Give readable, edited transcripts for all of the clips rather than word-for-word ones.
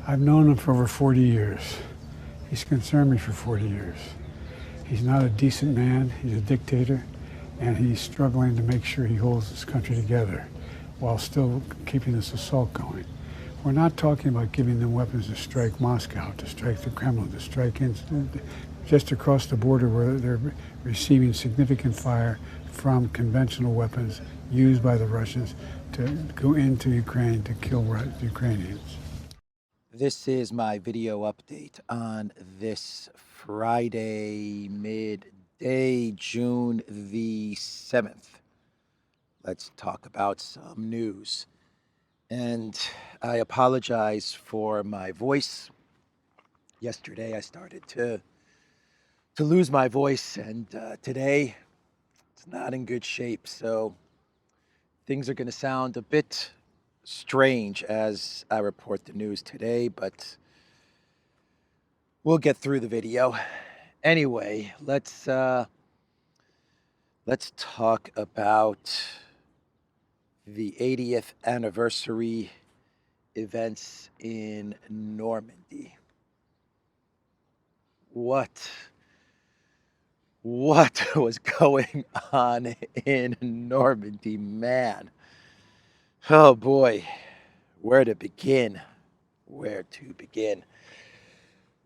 I've known him for over 40 years. He's concerned me for 40 years. He's not a decent man. He's a dictator, and he's struggling to make sure he holds this country together while still keeping this assault going. We're not talking about giving them weapons to strike Moscow, to strike the Kremlin, to strike just across the border where they're receiving significant fire from conventional weapons used by the Russians to go into Ukraine to kill Ukrainians. This is my video update on this Friday, midday, June the 7th. Let's talk about some news. And I apologize for my voice. Yesterday I started to lose my voice, and today it's not in good shape. So things are going to sound a bit strange as I report the news today, but we'll get through the video. Anyway, let's talk about the 80th anniversary events in Normandy. What was going on in Normandy, man? Oh boy, where to begin? Where to begin?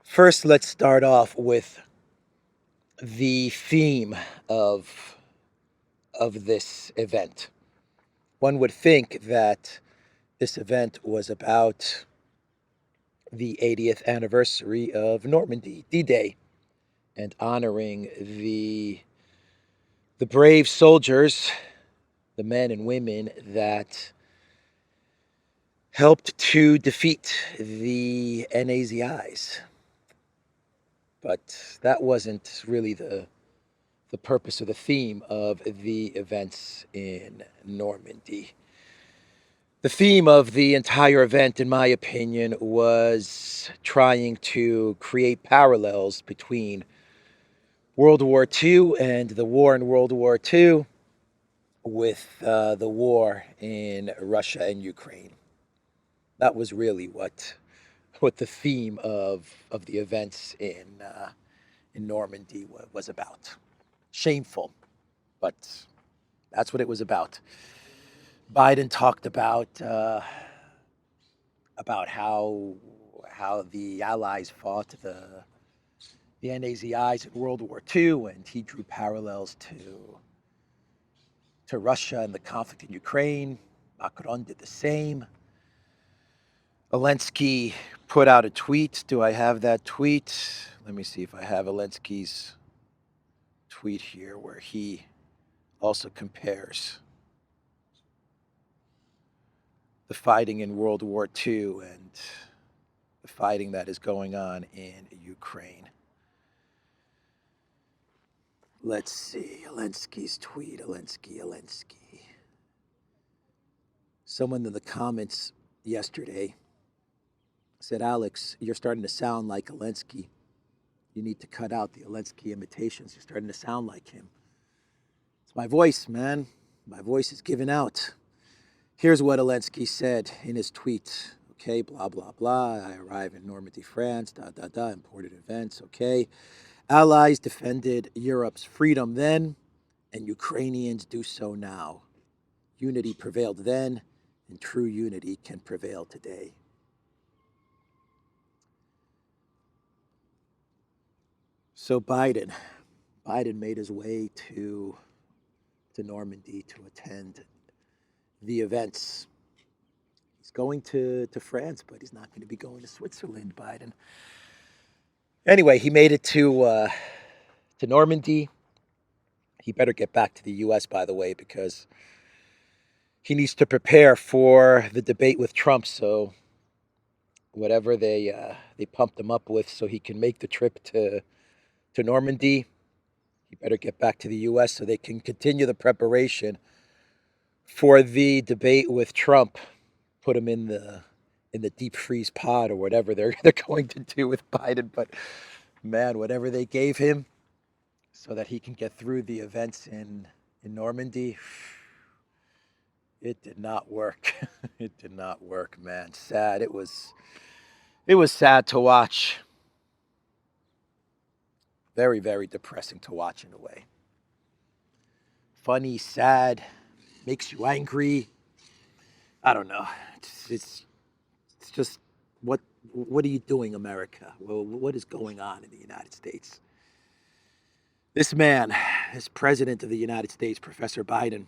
First, let's start off with the theme of this event. One would think that this event was about the 80th anniversary of Normandy, D-Day, and honoring the brave soldiers, the men and women that helped to defeat the Nazis. But that wasn't really the purpose or the theme of the events in Normandy. The theme of the entire event, in my opinion, was trying to create parallels between World War II and the war in World War II with the war in Russia and Ukraine. That was really what the theme of the events in Normandy was about. Shameful, but that's what it was about. Biden talked about how the Allies fought the Nazis in World War II, and he drew parallels to Russia and the conflict in Ukraine. Macron did the same. Elensky put out a tweet. Do I have that tweet? Let me see if I have Elensky's tweet here, where he also compares the fighting in World War II and the fighting that is going on in Ukraine. Let's see, Elensky's tweet, Elensky. Someone in the comments yesterday said, Alex, you're starting to sound like Elensky. You need to cut out the Elensky imitations. You're starting to sound like him. It's my voice, man. My voice is giving out. Here's what Elensky said in his tweet. Okay, blah, blah, blah. I arrive in Normandy, France, important events, okay. Allies defended Europe's freedom then, and Ukrainians do so now. Unity prevailed then, and true unity can prevail today. So Biden made his way to Normandy to attend the events. He's going to France, but he's not going to be going to Switzerland, Biden. Anyway, he made it to Normandy. He better get back to the U.S., by the way, because he needs to prepare for the debate with Trump. So whatever they pumped him up with so he can make the trip to Normandy, he better get back to the U.S. so they can continue the preparation for the debate with Trump. Put him in the deep freeze pod or whatever they're going to do with Biden. But man, whatever they gave him so that he can get through the events in Normandy, it did not work. It did not work, man. Sad. It was It was sad to watch. Very, very depressing to watch in a way. Funny, sad, makes you angry. I don't know. It's just what are you doing, America? Well, what is going on in the United States? This man, as president of the United States, Professor Biden,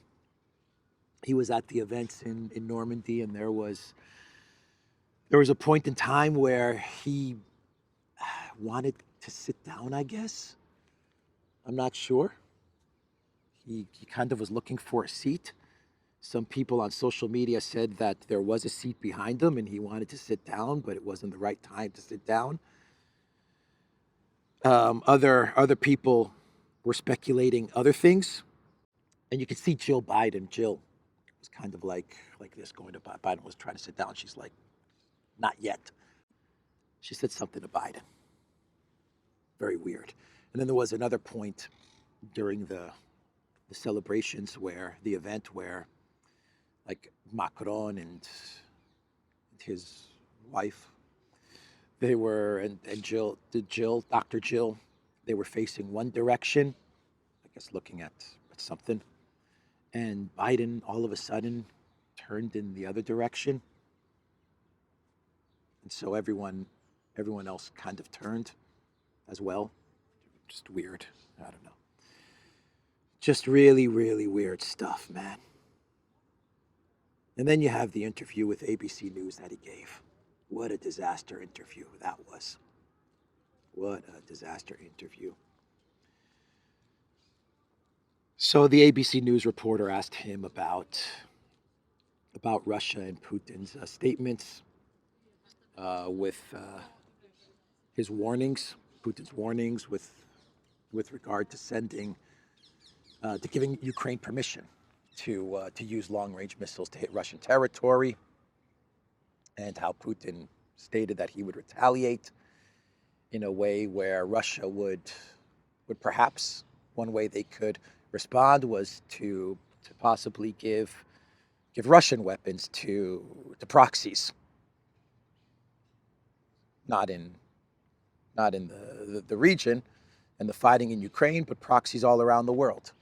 he was at the events in Normandy, and there was a point in time where he wanted to sit down, I guess. I'm not sure. He kind of was looking for a seat. Some people on social media said that there was a seat behind him and he wanted to sit down, but it wasn't the right time to sit down. Other people were speculating other things, and you could see Jill Biden. Jill was kind of like this, going to Biden, was trying to sit down. She's like, not yet. She said something to Biden. Very weird. And then there was another point during the celebrations, where the event where, like, Macron and his wife, they were, and Dr. Jill, they were facing one direction, I guess looking at something, and Biden all of a sudden turned in the other direction, and so everyone else kind of turned as well. Just weird. I don't know. Just really, really weird stuff, man. And then you have the interview with ABC News that he gave. What a disaster interview that was. What a disaster interview. So the ABC News reporter asked him about Russia and Putin's statements, with his warnings, Putin's warnings with regard to giving Ukraine permission to use long-range missiles to hit Russian territory, and how Putin stated that he would retaliate in a way where Russia would perhaps, one way they could respond was to possibly give Russian weapons to proxies, not in the region and the fighting in Ukraine, but proxies all around the world.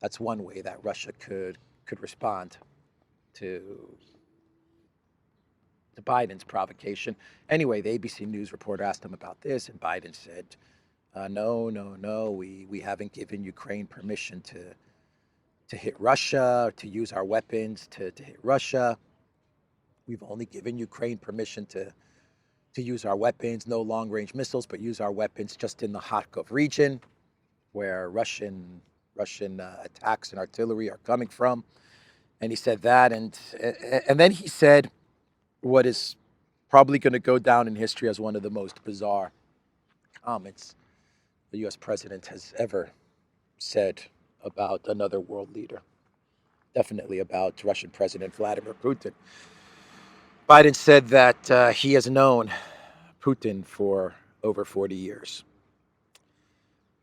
That's one way that Russia could respond to Biden's provocation. Anyway, the ABC News reporter asked him about this, and Biden said, no, we haven't given Ukraine permission to hit Russia, to use our weapons to hit Russia. We've only given Ukraine permission to use our weapons, no long-range missiles, but use our weapons just in the Kharkov region, where Russian attacks and artillery are coming from. And he said that, and then he said what is probably going to go down in history as one of the most bizarre comments the U.S. president has ever said about another world leader. Definitely about Russian President Vladimir Putin. Biden said that he has known Putin for over 40 years.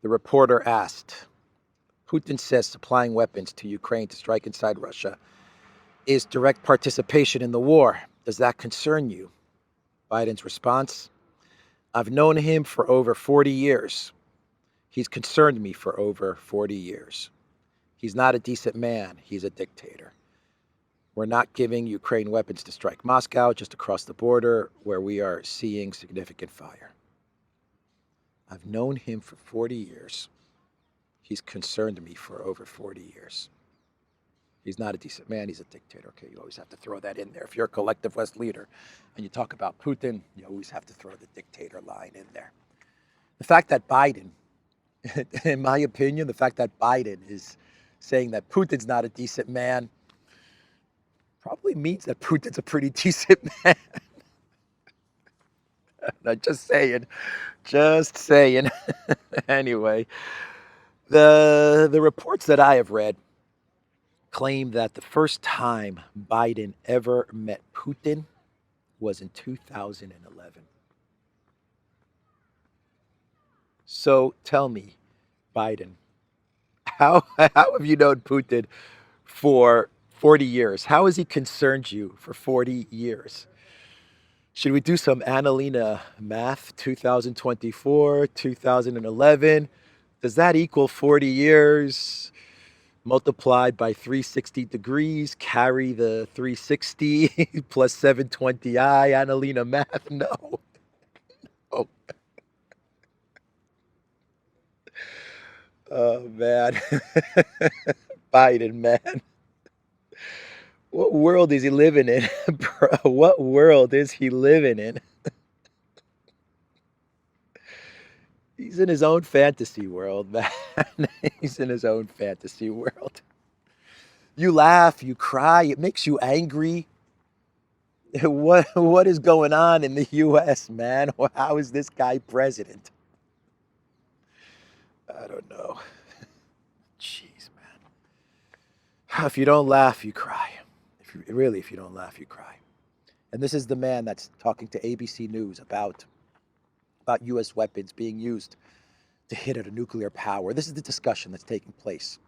The reporter asked, Putin says supplying weapons to Ukraine to strike inside Russia is direct participation in the war. Does that concern you? Biden's response, I've known him for over 40 years. He's concerned me for over 40 years. He's not a decent man. He's a dictator. We're not giving Ukraine weapons to strike Moscow, just across the border where we are seeing significant fire. I've known him for 40 years. He's concerned me for over 40 years. He's not a decent man. He's a dictator. Okay, you always have to throw that in there. If you're a collective West leader and you talk about Putin, you always have to throw the dictator line in there. The fact that Biden, in my opinion, the fact that Biden is saying that Putin's not a decent man probably means that Putin's a pretty decent man. I'm just saying. Anyway, the reports that I have read claim that the first time Biden ever met Putin was in 2011. So tell me, Biden, how have you known Putin for 40 years? How has he concerned you for 40 years? Should we do some Annalena math? 2024, 2011. Does that equal 40 years multiplied by 360 degrees? Carry the 360 plus 720i. Annalena math? No. Oh, oh man. Biden, man. What world is he living in? Bro, what world is he living in? He's in his own fantasy world, man. He's in his own fantasy world. You laugh, you cry, it makes you angry. What is going on in the US, man? How is this guy president? I don't know. Jeez, man. If you don't laugh, you cry. If you don't laugh, you cry. And this is the man that's talking to ABC News about US weapons being used to hit at a nuclear power. This is the discussion that's taking place.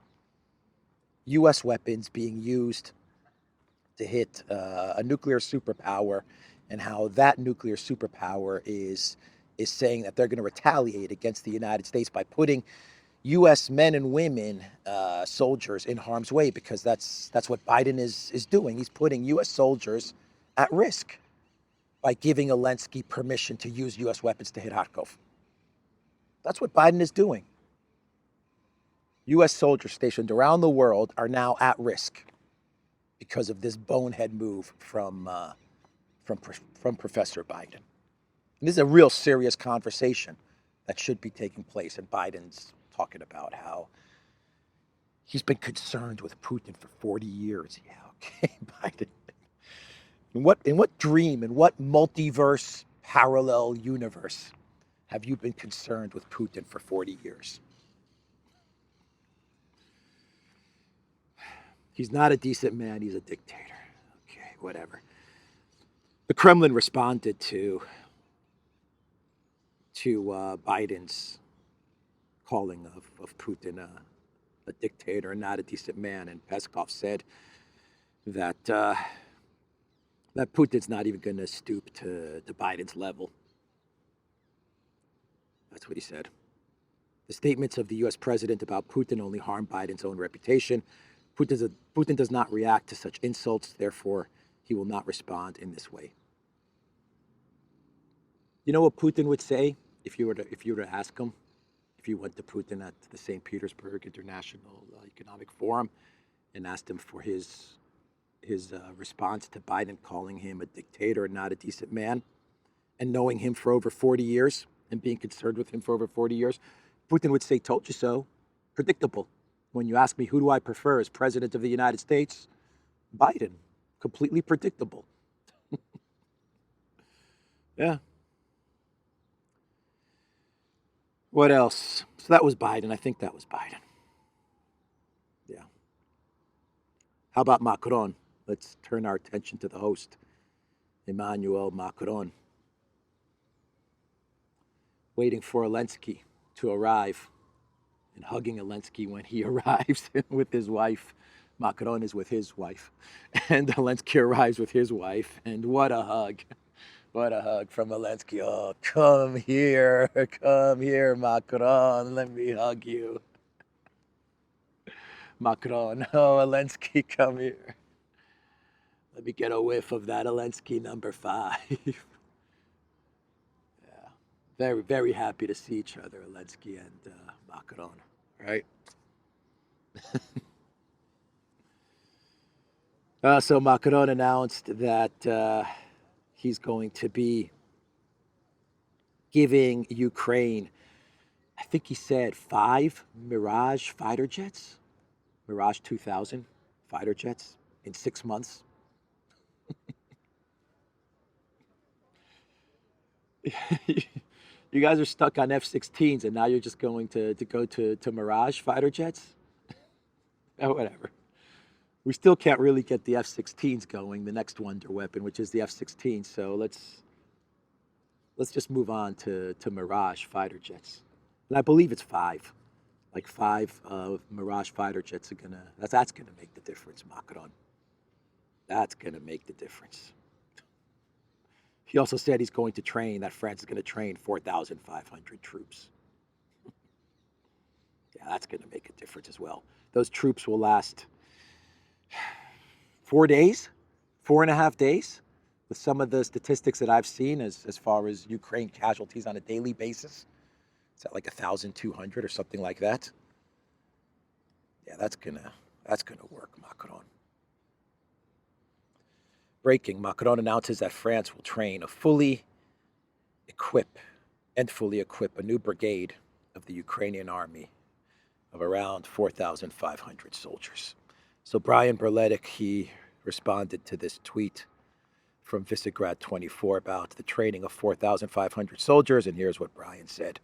US weapons being used to hit a nuclear superpower, and how that nuclear superpower is saying that they're going to retaliate against the United States by putting U.S. men and women, soldiers, in harm's way, because that's what Biden is doing. He's putting U.S. soldiers at risk by giving Elensky permission to use U.S. weapons to hit Kharkov. That's what Biden is doing. U.S. soldiers stationed around the world are now at risk because of this bonehead move from Professor Biden. And this is a real serious conversation that should be taking place, and Biden's talking about how he's been concerned with Putin for 40 years. Yeah, okay, Biden. In what dream, in what multiverse parallel universe have you been concerned with Putin for 40 years? He's not a decent man, he's a dictator. Okay, whatever. The Kremlin responded to Biden's calling of Putin a dictator and not a decent man. And Peskov said that that Putin's not even going to stoop to Biden's level. That's what he said. The statements of the U.S. president about Putin only harm Biden's own reputation. Putin does not react to such insults, therefore he will not respond in this way. You know what Putin would say if you were to ask him? If you went to Putin at the St. Petersburg International Economic Forum and asked him for his response to Biden calling him a dictator and not a decent man, and knowing him for over 40 years and being concerned with him for over 40 years, Putin would say, "Told you so." Predictable. When you ask me who do I prefer as president of the United States, Biden. Completely predictable. Yeah. What else? So that was Biden. I think that was Biden. Yeah. How about Macron? Let's turn our attention to the host, Emmanuel Macron. Waiting for Elensky to arrive and hugging Elensky when he arrives with his wife. Macron is with his wife. And Elensky arrives with his wife. And what a hug. What a hug from Elensky. Oh, come here, Macron. Let me hug you. Macron, oh, Elensky, come here. Let me get a whiff of that Elensky number 5. Yeah, very, very happy to see each other, Elensky and Macron, right? So Macron announced that he's going to be giving Ukraine, I think he said 5 Mirage fighter jets, Mirage 2000 fighter jets in 6 months. You guys are stuck on F-16s, and now you're just going to go to Mirage fighter jets? Oh, whatever. We still can't really get the F-16s going, the next wonder weapon, which is the F-16. So let's just move on to Mirage fighter jets. And I believe it's 5. Like 5 Mirage fighter jets are that's gonna make the difference, Macron. That's gonna make the difference. He also said he's going to train, that France is going to train 4,500 troops. Yeah, that's going to make a difference as well. Those troops will last 4 days, 4.5 days, with some of the statistics that I've seen as far as Ukraine casualties on a daily basis. It's at like 1,200 or something like that. Yeah, that's gonna work, Macron. Breaking, Macron announces that France will train a fully equip a new brigade of the Ukrainian army of around 4,500 soldiers. So Brian Berletic, he responded to this tweet from Visegrad 24 about the training of 4,500 soldiers, and here's what Brian said.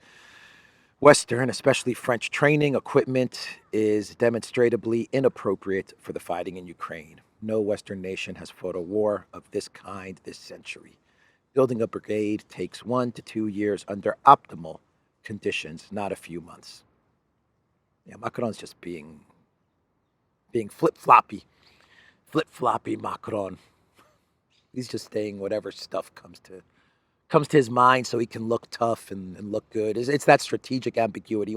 Western, especially French training equipment is demonstrably inappropriate for the fighting in Ukraine. No Western nation has fought a war of this kind this century. Building a brigade takes 1 to 2 years under optimal conditions, not a few months. Yeah, Macron's just being flip-floppy Macron. He's just saying whatever stuff comes to his mind so he can look tough and look good. It's that strategic ambiguity.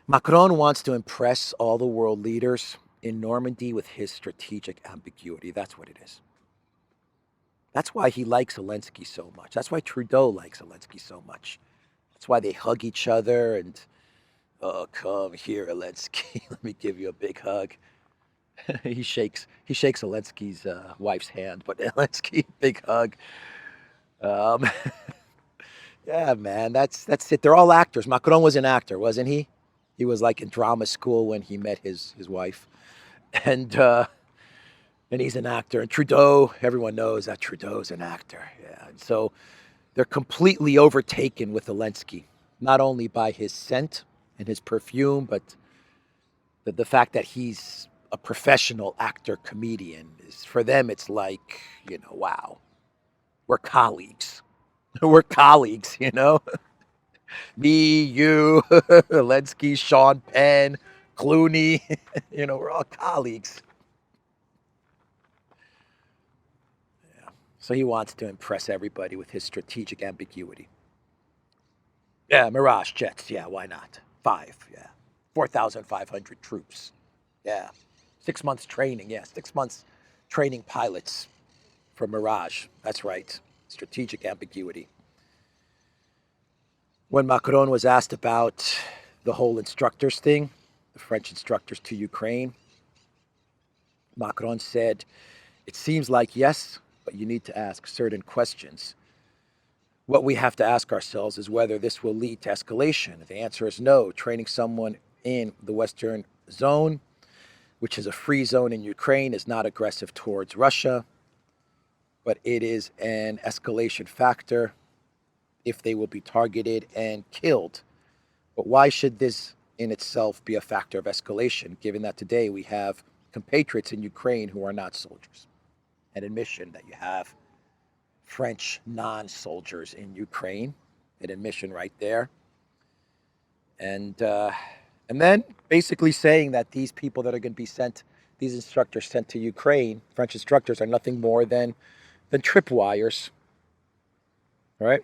Macron wants to impress all the world leaders in Normandy with his strategic ambiguity. That's what it is. That's why he likes Elensky so much. That's why Trudeau likes Elensky so much. That's why they hug each other and, oh, come here, Elensky. Let me give you a big hug. he shakes Elensky's wife's hand, but Elensky, big hug. Yeah, man, that's it. They're all actors. Macron was an actor, wasn't he? He was like in drama school when he met his wife, and he's an actor. And Trudeau, everyone knows that Trudeau's an actor. Yeah, and so they're completely overtaken with Zelensky, not only by his scent and his perfume, but the fact that he's a professional actor comedian. For them, it's like, wow, we're colleagues. We're colleagues, Me, you, Linsky, Sean Penn, Clooney, we're all colleagues. Yeah. So he wants to impress everybody with his strategic ambiguity. Yeah, Mirage jets. Yeah, why not? 5, yeah. 4,500 troops. Yeah. 6 months training. Yeah, 6 months training pilots for Mirage. That's right. Strategic ambiguity. When Macron was asked about the whole instructors thing, the French instructors to Ukraine, Macron said, it seems like yes, but you need to ask certain questions. What we have to ask ourselves is whether this will lead to escalation. If the answer is no, training someone in the Western zone, which is a free zone in Ukraine, is not aggressive towards Russia, but it is an escalation factor if they will be targeted and killed. But why should this in itself be a factor of escalation, given that today we have compatriots in Ukraine who are not soldiers? An admission that you have French non-soldiers in Ukraine, an admission right there. And then basically saying that these people that are going to be sent, these instructors sent to Ukraine, French instructors, are nothing more than tripwires, right?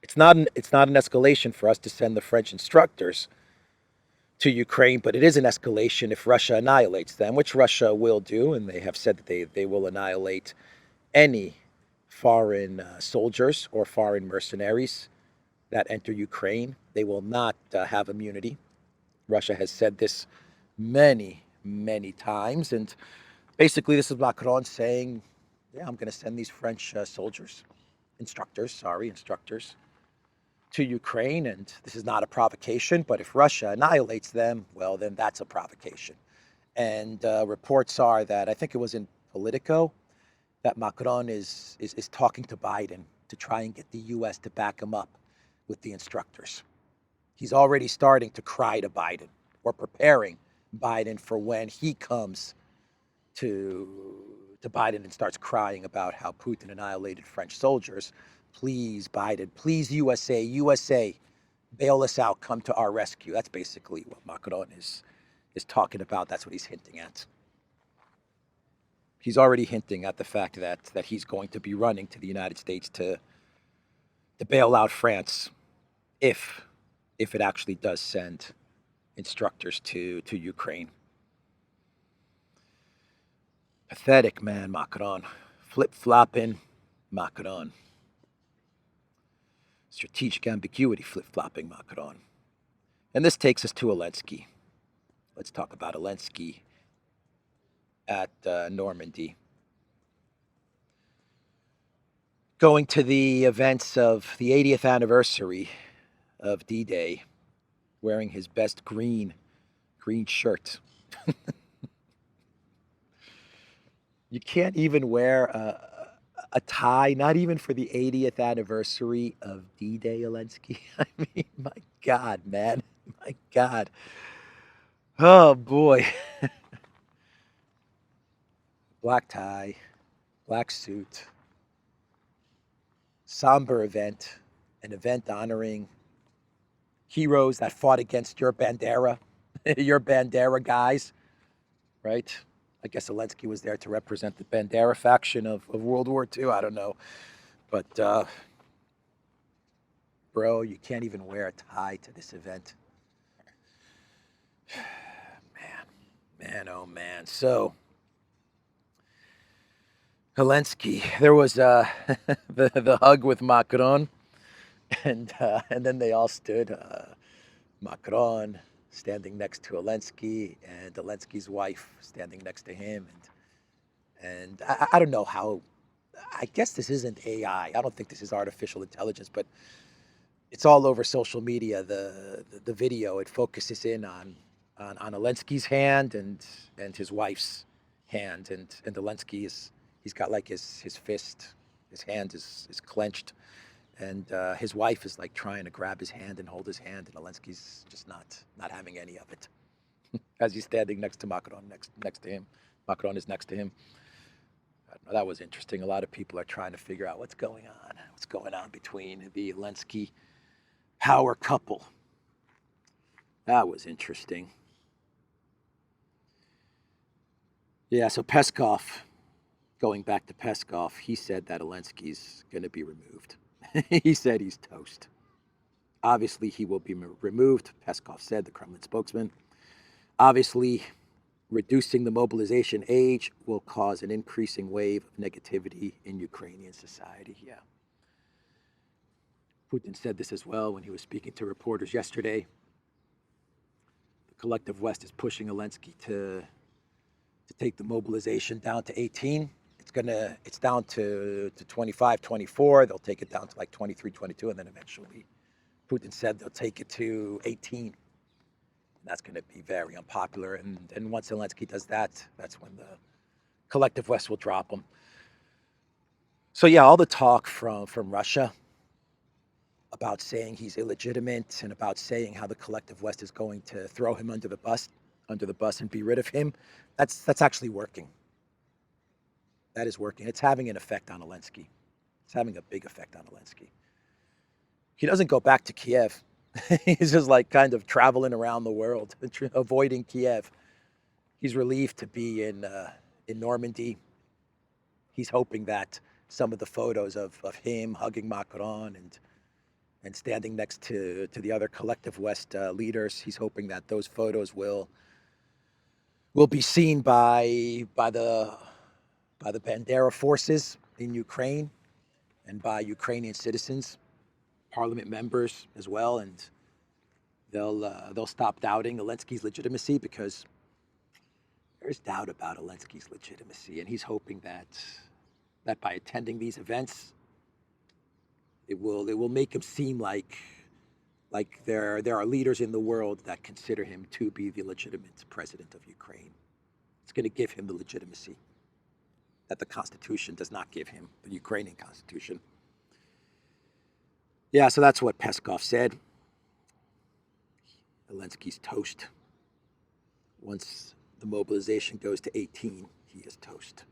It's not an escalation for us to send the French instructors to Ukraine, but it is an escalation if Russia annihilates them, which Russia will do, and they have said that they will annihilate any foreign soldiers or foreign mercenaries that enter Ukraine. They will not have immunity. Russia has said this many, many times, and basically this is Macron saying, yeah, I'm going to send these French instructors, to Ukraine, and this is not a provocation, but if Russia annihilates them, well, then that's a provocation. And reports are that, I think it was in Politico, that Macron is talking to Biden to try and get the U.S. to back him up with the instructors. He's already starting to cry to Biden, or preparing Biden for when he comes to Biden and starts crying about how Putin annihilated French soldiers. Please, Biden, please, USA, bail us out, come to our rescue. That's basically what Macron is talking about. That's what he's hinting at. He's already hinting at the fact that he's going to be running to the United States to bail out France if it actually does send instructors to Ukraine. Pathetic, man, Macron. Flip-flopping Macron. Strategic ambiguity, flip-flopping Macron. And this takes us to Elensky. Let's talk about Elensky at Normandy. Going to the events of the 80th anniversary of D-Day, wearing his best green shirt. You can't even wear a tie, not even for the 80th anniversary of D-Day, Elensky. I mean, my God, man. My God. Oh, boy. Black tie, black suit, somber event, an event honoring heroes that fought against your Bandera, your Bandera guys, right? I guess Zelensky was there to represent the Bandera faction of World War II. I don't know. But, bro, you can't even wear a tie to this event. Man, oh man. So, Elensky, there was the hug with Macron, and then they all stood. Macron standing next to Elensky, and Elensky's wife standing next to him, and I don't know how. I guess this isn't AI. I don't think this is artificial intelligence, but it's all over social media. The video, it focuses in on Elensky's hand and his wife's hand, and Elensky he's got like his fist, his hand is clenched, and his wife is like trying to grab his hand and hold his hand, and Elensky's just not having any of it as he's standing next to Macron, next to him. Macron is next to him. I don't know, that was interesting. A lot of people are trying to figure out what's going on between the Elensky power couple. That was interesting. Yeah, so Peskov, going back to Peskov, he said that Elensky's going to be removed. He said he's toast. Obviously, he will be removed, Peskov said, the Kremlin spokesman. Obviously, reducing the mobilization age will cause an increasing wave of negativity in Ukrainian society. Yeah. Putin said this as well when he was speaking to reporters yesterday. The collective West is pushing Elensky to take the mobilization down to 18. It's down to 25, 24. They'll take it down to like 23, 22, and then eventually Putin said they'll take it to 18. And that's going to be very unpopular. And once Zelensky does that, that's when the collective West will drop him. So yeah, all the talk from Russia about saying he's illegitimate and about saying how the collective West is going to throw him under the bus and be rid of him, that's actually working. That is working. It's having an effect on Elensky. It's having a big effect on Elensky. He doesn't go back to Kiev. He's just like kind of traveling around the world, avoiding Kiev. He's relieved to be in Normandy. He's hoping that some of the photos of him hugging Macron and standing next to the other collective West leaders, he's hoping that those photos will be seen by the Bandera forces in Ukraine and by Ukrainian citizens, parliament members as well, and they'll stop doubting Elensky's legitimacy, because there's doubt about Elensky's legitimacy, and he's hoping that by attending these events, it will make him seem like there are leaders in the world that consider him to be the legitimate president of Ukraine. It's going to give him the legitimacy that the Constitution does not give him, the Ukrainian Constitution. Yeah, so that's what Peskov said. Elensky's toast. Once the mobilization goes to 18, he is toast.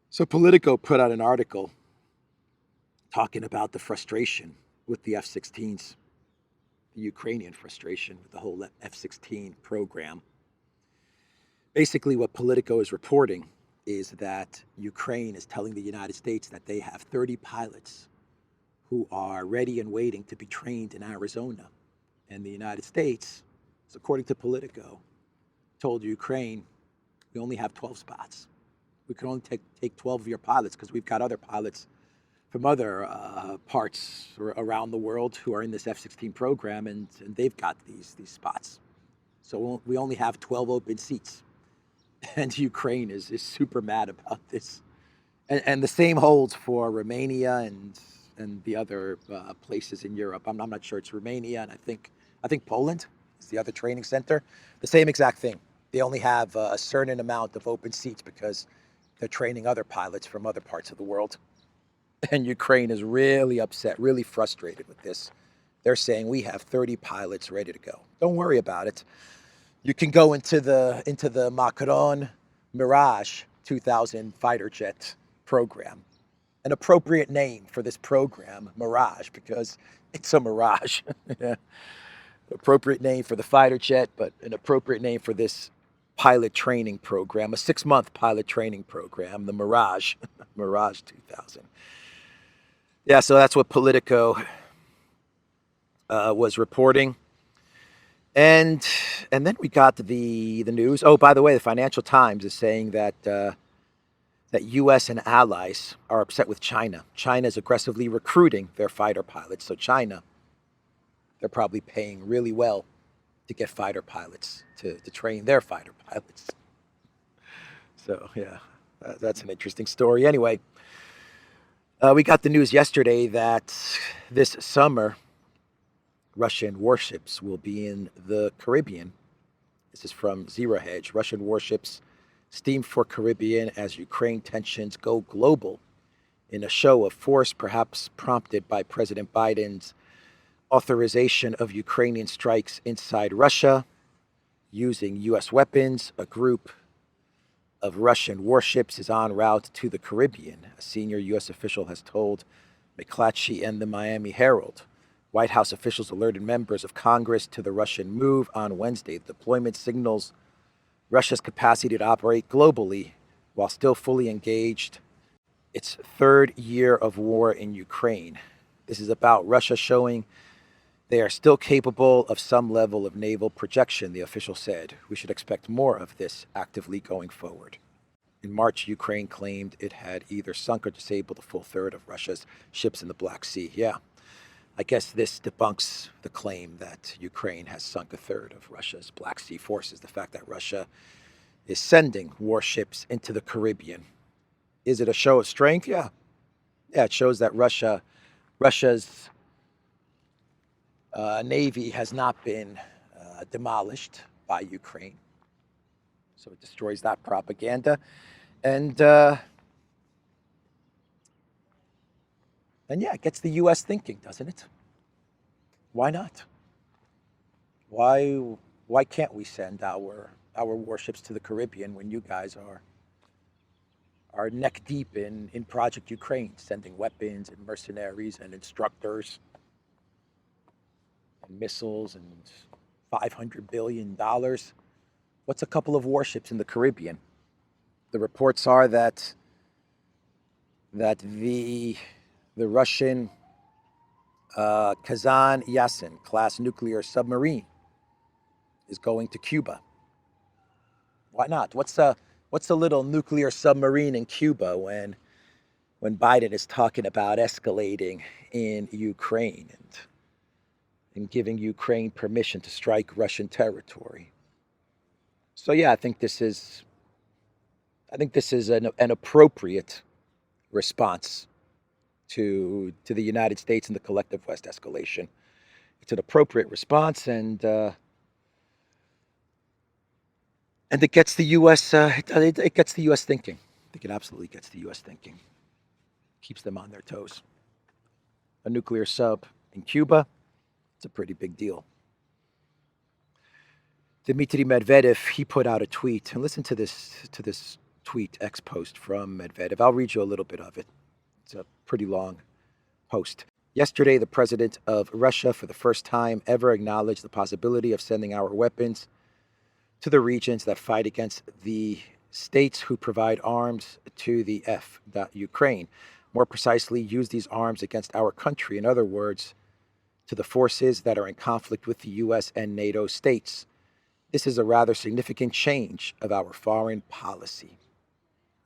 So Politico put out an article talking about the frustration with the F-16s, the Ukrainian frustration with the whole F-16 program. Basically, what Politico is reporting is that Ukraine is telling the United States that they have 30 pilots who are ready and waiting to be trained in Arizona. And the United States, according to Politico, told Ukraine, we only have 12 spots. We can only take 12 of your pilots because we've got other pilots from other parts around the world who are in this F-16 program, and they've got these spots. So we only have 12 open seats. And Ukraine is super mad about this. And the same holds for Romania and the other places in Europe. I'm not sure it's Romania, and I think Poland is the other training center. The same exact thing. They only have a certain amount of open seats because they're training other pilots from other parts of the world. And Ukraine is really upset, really frustrated with this. They're saying we have 30 pilots ready to go. Don't worry about it. You can go into the Macron Mirage 2000 fighter jet program. An appropriate name for this program, Mirage, because it's a mirage. Appropriate name for the fighter jet, but an appropriate name for this pilot training program, a 6-month pilot training program, the Mirage, Mirage 2000. Yeah, so that's what Politico was reporting. And then we got the news. Oh, by the way, the Financial Times is saying that that U.S. and allies are upset with China. China is aggressively recruiting their fighter pilots. So China, they're probably paying really well to get fighter pilots, to train their fighter pilots. So, yeah, that's an interesting story. Anyway, we got the news yesterday that this summer, Russian warships will be in the Caribbean. This is from Zero Hedge. Russian warships steam for Caribbean as Ukraine tensions go global in a show of force, perhaps prompted by President Biden's authorization of Ukrainian strikes inside Russia using U.S. weapons. A group of Russian warships is en route to the Caribbean, a senior U.S. official has told McClatchy and the Miami Herald. White House officials alerted members of Congress to the Russian move on Wednesday. The deployment signals Russia's capacity to operate globally while still fully engaged its third year of war in Ukraine. This is about Russia showing they are still capable of some level of naval projection, the official said. We should expect more of this actively going forward. In March, Ukraine claimed it had either sunk or disabled a full third of Russia's ships in the Black Sea. Yeah, I guess this debunks the claim that Ukraine has sunk a third of Russia's Black Sea forces. The fact that Russia is sending warships into the Caribbean. Is it a show of strength? Yeah. Yeah, it shows that Russia's Navy has not been demolished by Ukraine. So it destroys that propaganda. And yeah, it gets the U.S. thinking, doesn't it? Why not? Why can't we send our warships to the Caribbean when you guys are neck deep in Project Ukraine, sending weapons and mercenaries and instructors and missiles and $500 billion? What's a couple of warships in the Caribbean? The reports are that the Russian Kazan Yasin class nuclear submarine is going to Cuba. Why not? What's a little nuclear submarine in Cuba when Biden is talking about escalating in Ukraine and giving Ukraine permission to strike Russian territory? So yeah, I think this is an appropriate response to the United States and the collective West escalation. It's an appropriate response, and it gets the U.S. It gets the U.S. thinking. I think it absolutely gets the U.S. thinking. Keeps them on their toes. A nuclear sub in Cuba, it's a pretty big deal. Dmitry Medvedev, he put out a tweet, and listen to this tweet, X post from Medvedev. I'll read you a little bit of it. It's a pretty long post. Yesterday, the president of Russia, for the first time ever, acknowledged the possibility of sending our weapons to the regions that fight against the states who provide arms to the Ukraine. More precisely, use these arms against our country. In other words, to the forces that are in conflict with the US and NATO states. This is a rather significant change of our foreign policy.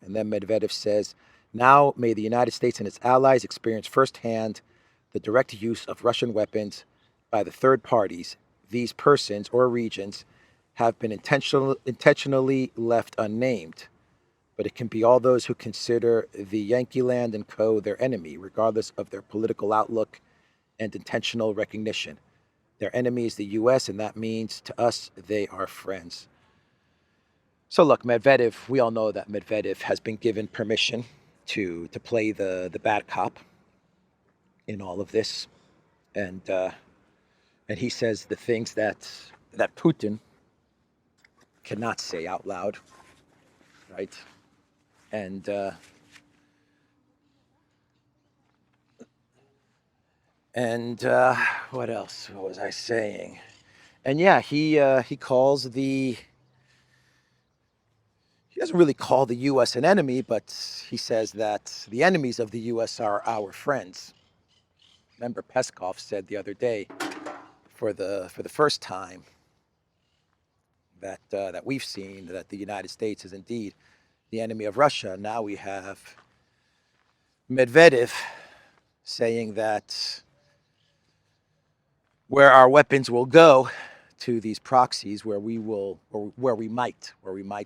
And then Medvedev says, now may the United States and its allies experience firsthand the direct use of Russian weapons by the third parties. These persons or regions have been intentionally left unnamed, but it can be all those who consider the Yankee Land and Co. their enemy, regardless of their political outlook and intentional recognition. Their enemy is the US, and that means to us they are friends. So look, Medvedev, we all know that Medvedev has been given permission to play the bad cop in all of this. And he says the things that Putin cannot say out loud, right? And what else? What was I saying? And yeah, he calls he doesn't really call the U.S. an enemy, but he says that the enemies of the U.S. are our friends. Remember, Peskov said the other day, for the first time, that we've seen that the United States is indeed the enemy of Russia. Now we have Medvedev saying that where our weapons will go to these proxies, where we might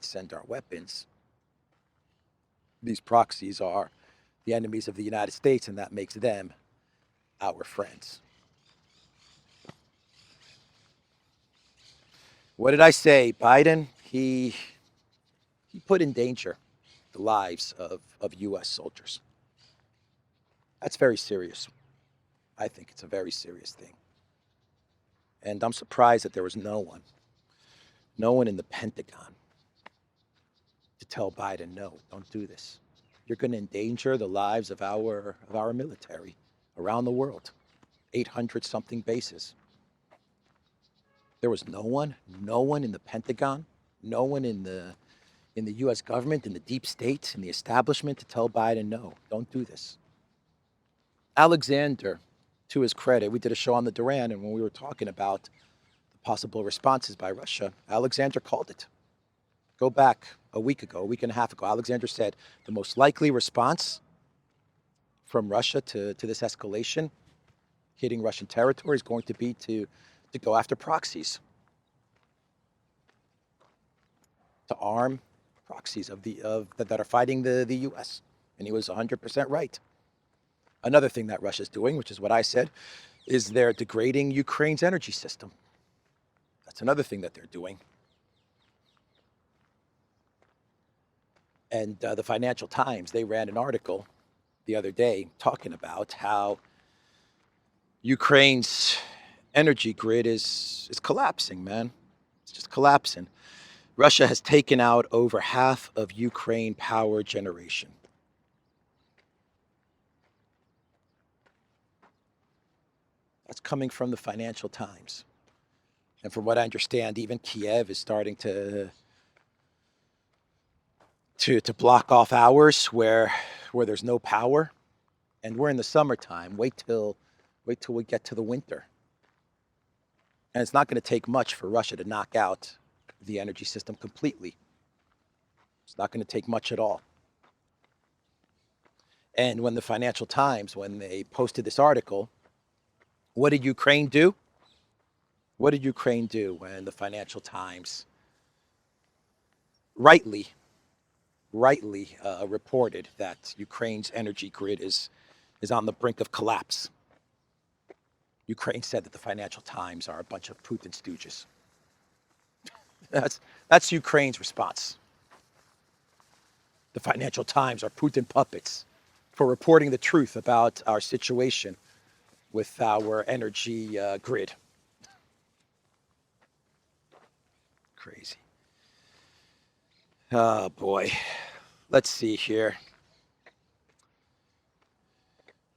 send our weapons, these proxies are the enemies of the United States, and that makes them our friends. What did I say? Biden, he put in danger the lives of U.S. soldiers. That's very serious. I think it's a very serious thing. And I'm surprised that there was no one in the Pentagon to tell Biden, no, don't do this. You're going to endanger the lives of our military around the world, 800 something bases. There was no one in the Pentagon, no one in the U.S. government, in the deep state, in the establishment to tell Biden, no, don't do this. Alexander, to his credit, we did a show on the Duran, and when we were talking about the possible responses by Russia, Alexander called it. Go back a week and a half ago. Alexander said the most likely response from Russia to this escalation, hitting Russian territory, is going to be to go after proxies, to arm proxies that are fighting the U.S. And he was 100% right. Another thing that Russia's doing, which is what I said, is they're degrading Ukraine's energy system. That's another thing that they're doing. And the Financial Times, they ran an article the other day talking about how Ukraine's energy grid is collapsing, man. It's just collapsing. Russia has taken out over half of Ukraine power generation. That's coming from the Financial Times. And from what I understand, even Kiev is starting to block off hours where there's no power. And we're in the summertime. Wait till we get to the winter. And it's not going to take much for Russia to knock out the energy system completely. It's not going to take much at all. And when the Financial Times, when they posted this article, what did Ukraine do? What did Ukraine do when the Financial Times rightly reported that Ukraine's energy grid is on the brink of collapse? Ukraine said that the Financial Times are a bunch of Putin stooges. That's Ukraine's response. The Financial Times are Putin puppets for reporting the truth about our situation with our energy grid. Crazy. Oh boy. Let's see here.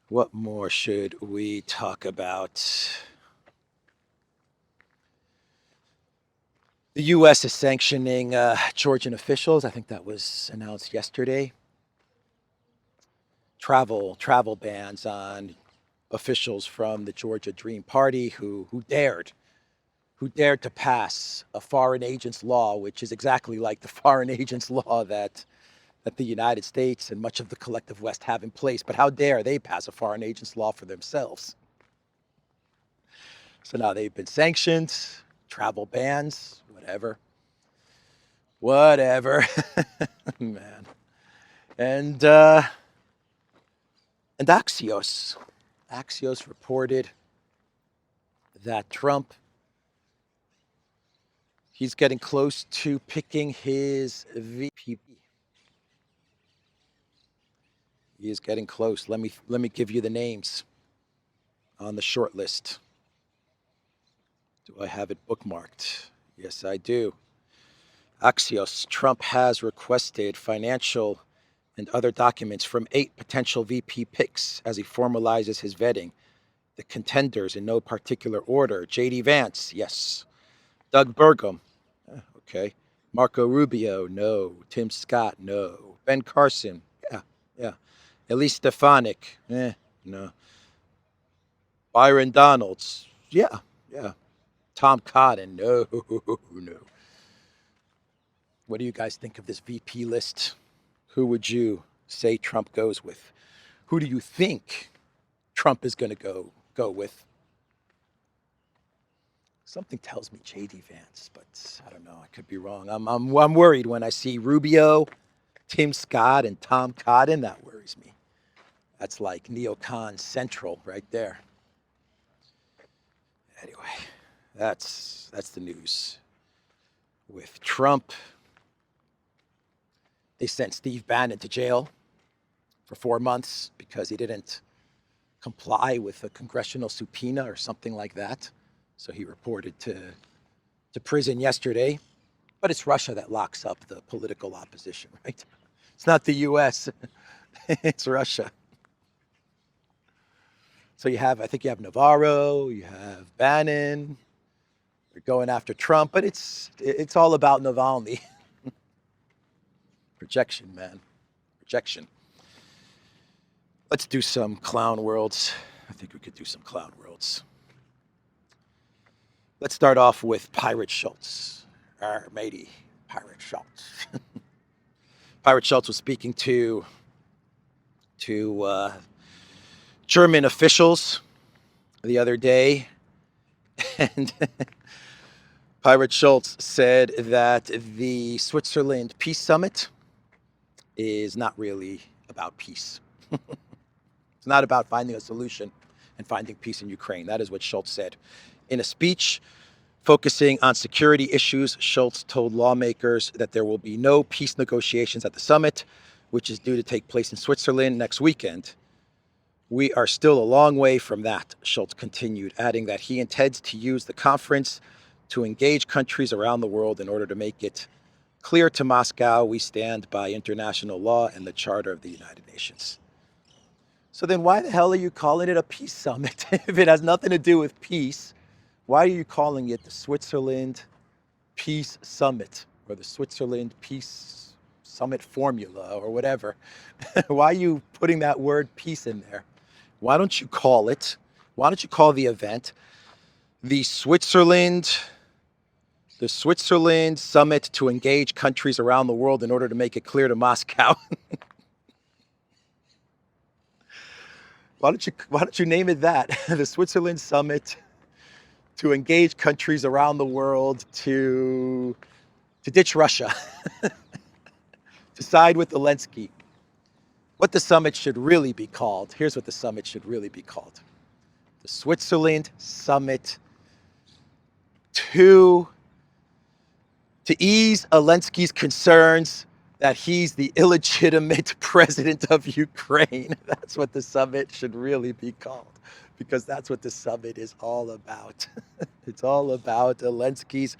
What more should we talk about? The U.S. is sanctioning Georgian officials. I think that was announced yesterday. Travel bans on officials from the Georgia Dream Party who dared to pass a foreign agents law, which is exactly like the foreign agents law that the United States and much of the collective West have in place. But how dare they pass a foreign agents law for themselves? So now they've been sanctioned, travel bans, whatever, man. And Axios reported that Trump, he's getting close to picking his VP. He is getting close. Let me give you the names on the short list. Do I have it bookmarked? Yes, I do. Axios, Trump has requested financial and other documents from 8 potential VP picks as he formalizes his vetting. The contenders in no particular order: J.D. Vance, yes. Doug Burgum, okay. Marco Rubio, no. Tim Scott, no. Ben Carson, yeah. Elise Stefanik, no. Byron Donalds, yeah. Tom Cotton, no. What do you guys think of this VP list? Who would you say Trump goes with? Who do you think Trump is going to go with? Something tells me J.D. Vance, but I don't know. I could be wrong. I'm worried when I see Rubio, Tim Scott, and Tom Cotton. That worries me. That's like neocon central right there. Anyway, that's the news. With Trump, they sent Steve Bannon to jail for 4 months because he didn't comply with a congressional subpoena or something like that. So he reported to prison yesterday. But it's Russia that locks up the political opposition, right? It's not the U.S. It's Russia. So I think you have Navarro, you have Bannon. They're going after Trump, but it's all about Navalny. Rejection, man. Rejection. Let's do some clown worlds. I think we could do some clown worlds. Let's start off with Pirate Schultz. Our matey, Pirate Schultz. Pirate Schultz was speaking to German officials the other day, and Pirate Schultz said that the Switzerland Peace Summit is not really about peace. It's not about finding a solution and finding peace in Ukraine. That is what Schultz said. In a speech focusing on security issues, Schultz told lawmakers that there will be no peace negotiations at the summit, which is due to take place in Switzerland next weekend. We are still a long way from that, Schultz continued, adding that he intends to use the conference to engage countries around the world in order to make it clear to Moscow we stand by international law and the Charter of the United Nations. So then why the hell are you calling it a peace summit? If it has nothing to do with peace, why are you calling it the Switzerland Peace Summit or the Switzerland Peace Summit Formula or whatever? Why are you putting that word peace in there? Why don't you call the event the Switzerland Summit to engage countries around the world in order to make it clear to Moscow? Why don't you name it that? The Switzerland Summit to engage countries around the world to ditch Russia, to side with Elensky. What the summit should really be called, here's what the summit should really be called. The Switzerland Summit to ease Elensky's concerns that he's the illegitimate president of Ukraine. That's what the summit should really be called, because that's what the summit is all about. It's all about Elensky's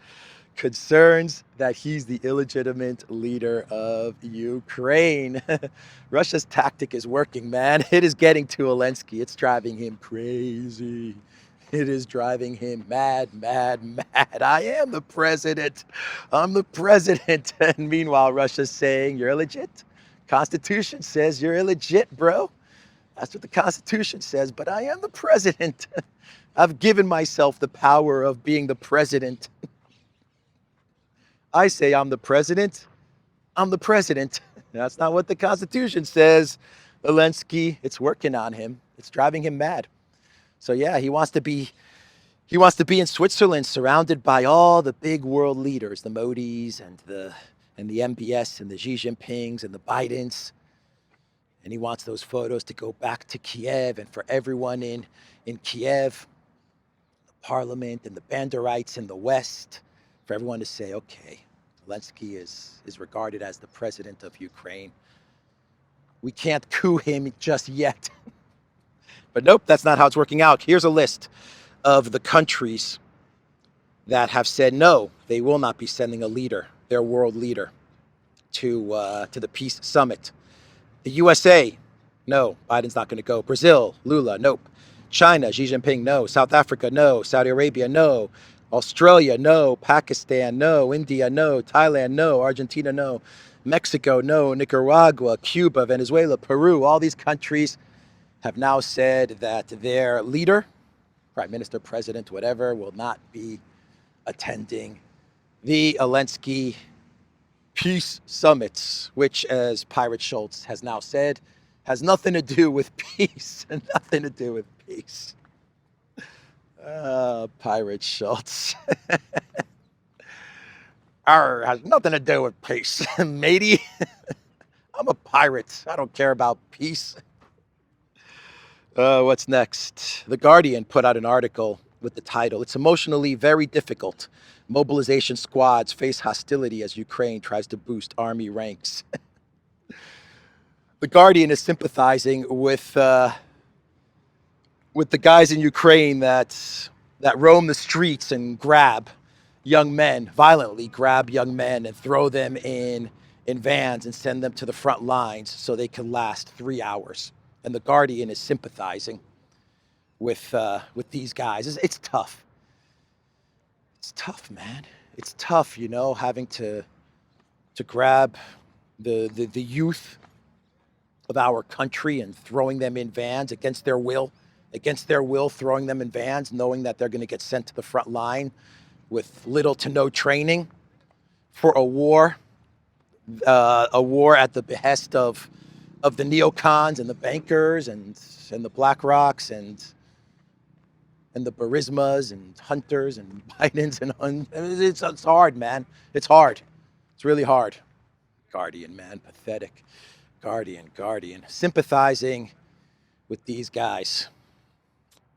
concerns that he's the illegitimate leader of Ukraine. Russia's tactic is working, man. It is getting to Elensky. It's driving him crazy. It is driving him mad, mad, mad. I am the president. I'm the president. And meanwhile, Russia's saying, you're illegit. Constitution says you're illegit, bro. That's what the Constitution says, but I am the president. I've given myself the power of being the president. I say I'm the president. I'm the president. That's not what the Constitution says. Elensky, it's working on him. It's driving him mad. So yeah, he wants to be in Switzerland, surrounded by all the big world leaders, the Modis and the MBS and the Xi Jinpings and the Bidens. And he wants those photos to go back to Kiev, and for everyone in Kiev, the parliament and the Banderites in the West, for everyone to say, okay, Zelensky is regarded as the president of Ukraine. We can't coup him just yet. But nope, that's not how it's working out. Here's a list of the countries that have said no, they will not be sending a leader, their world leader, to the peace summit. The USA, no, Biden's not going to go. Brazil, Lula, nope. China, Xi Jinping, no. South Africa, no. Saudi Arabia, no. Australia, no. Pakistan, no. India, no. Thailand, no. Argentina, no. Mexico, no. Nicaragua, Cuba, Venezuela, Peru, all these countries have now said that their leader, prime minister, president, whatever, will not be attending the Elensky peace summits, which, as Pirate Schultz has now said, has nothing to do with peace and nothing to do with peace. Pirate Schultz. Arr, has nothing to do with peace, matey. I'm a pirate. I don't care about peace. What's next? The Guardian put out an article with the title, "It's emotionally very difficult. Mobilization squads face hostility as Ukraine tries to boost army ranks." The Guardian is sympathizing with the guys in Ukraine that roam the streets and violently grab young men and throw them in vans and send them to the front lines so they can last 3 hours. And the Guardian is sympathizing with these guys. It's tough. It's tough, man. It's tough, having to grab the youth of our country and throwing them in vans against their will, throwing them in vans, knowing that they're going to get sent to the front line with little to no training for a war at the behest of the neocons and the bankers and the BlackRocks and the Burismas and Hunters and Bidens and it's hard, man. It's hard. It's really hard. Guardian, man, pathetic. Guardian, sympathizing with these guys.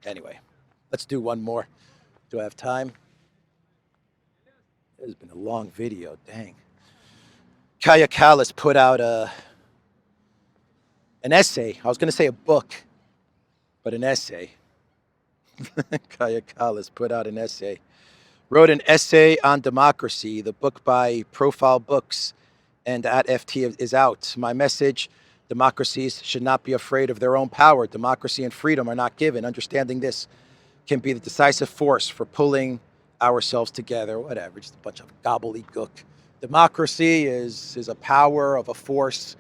Anyway, let's do one more. Do I have time? This has been a long video, dang. Kaya Kallas put out an essay. I was going to say a book, but an essay. Kaya Kallas put out an essay. Wrote an essay on democracy. The book by Profile Books and at FT is out. My message: democracies should not be afraid of their own power. Democracy and freedom are not given. Understanding this can be the decisive force for pulling ourselves together. Whatever, just a bunch of gobbledygook. Democracy is a power of a force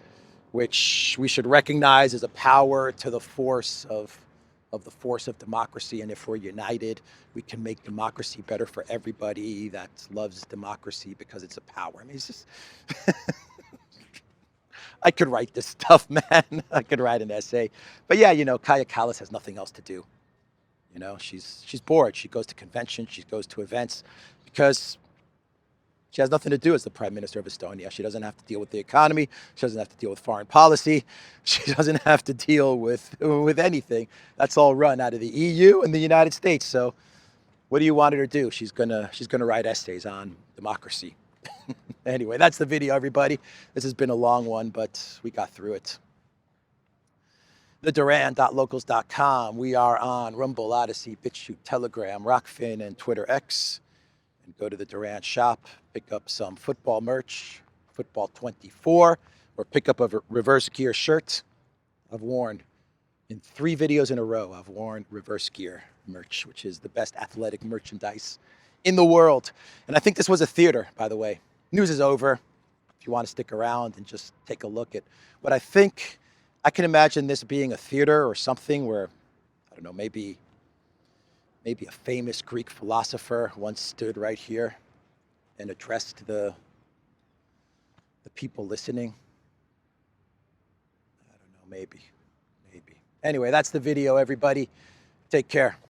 which we should recognize as a power to the force of the force of democracy. And if we're united, we can make democracy better for everybody that loves democracy because it's a power. I mean, it's just, I could write this stuff, man. I could write an essay. But yeah, Kaya Kallas has nothing else to do. She's bored. She goes to conventions, she goes to events because she has nothing to do as the Prime Minister of Estonia. She doesn't have to deal with the economy. She doesn't have to deal with foreign policy. She doesn't have to deal with anything. That's all run out of the EU and the United States. So what do you want her to do? She's gonna write essays on democracy. Anyway, that's the video, everybody. This has been a long one, but we got through it. TheDuran.locals.com. We are on Rumble, Odyssey, BitChute, Telegram, Rockfin, and Twitter X. And go to the Duran shop, pick up some football merch, Football 24, or pick up a reverse gear shirt. I've worn In 3 videos in a row, I've worn reverse gear merch, which is the best athletic merchandise in the world. And I think this was a theater, by the way. News is over. If you want to stick around and just take a look at what I think, I can imagine this being a theater or something where, I don't know, maybe a famous Greek philosopher once stood right here and addressed the people listening. I don't know, maybe. Anyway, that's the video, everybody. Take care.